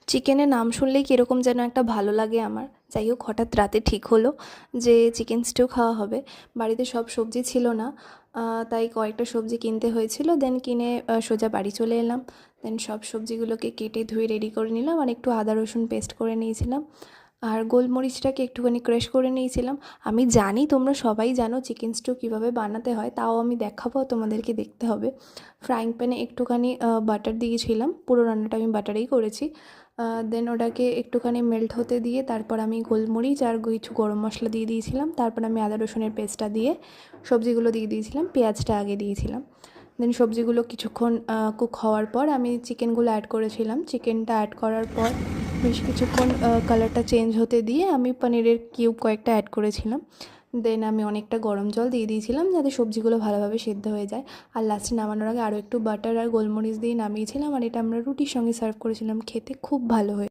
চিকেনের নাম শুনলেই কীরকম যেন একটা ভালো লাগে আমার। যাই হোক, হঠাৎ রাতে ঠিক হলো যে চিকেন স্টিউ খাওয়া হবে। বাড়িতে সব সবজি ছিল না, তাই কয়েকটা সবজি কিনতে হয়েছিল। দেন কিনে সোজা বাড়ি চলে এলাম। দেন সব সবজিগুলোকে কেটে ধুয়ে রেডি করে নিলাম, আর একটু আদা রসুন পেস্ট করে নিয়েছিলাম, আর গোলমরিচটাকে একটুখানি ক্রাশ করে নিয়েছিলাম। আমি জানি তোমরা সবাই জানো চিকেন স্টিউ কীভাবে বানাতে হয়, তাও আমি দেখাবো, তোমাদেরকে দেখতে হবে। ফ্রাইং প্যানে একটুখানি বাটার দিয়েছিলাম, পুরো রান্নাটা আমি বাটারেই করেছি। দেন ওটাকে একটুখানি মেল্ট হতে দিয়ে তারপর আমি গোলমরিচ আর কিছু গরম মশলা দিয়ে দিয়েছিলাম। তারপর আমি আদা রসুনের পেস্টটা দিয়ে সবজিগুলো দিয়ে দিয়েছিলাম, পেঁয়াজটা আগে দিয়েছিলাম। দেন সবজিগুলো কিছুক্ষণ কুক হওয়ার পর আমি চিকেনগুলো অ্যাড করেছিলাম। চিকেনটা অ্যাড করার পর বেশ কিছুক্ষণ কালারটা চেঞ্জ হতে দিয়ে আমি পনিরের কিউব কয়েকটা অ্যাড করেছিলাম। দেন আমি অনেকটা গরম জল দিয়ে দিয়েছিলাম যাতে সবজিগুলো ভালোভাবে সেদ্ধ হয়ে যায়। আর লাস্টে নামানোর আগে আরও একটু বাটার আর গোলমরিচ দিয়ে নামিয়েছিলাম, আর এটা আমরা রুটির সঙ্গে সার্ভ করেছিলাম। খেতে খুব ভালো হয়ে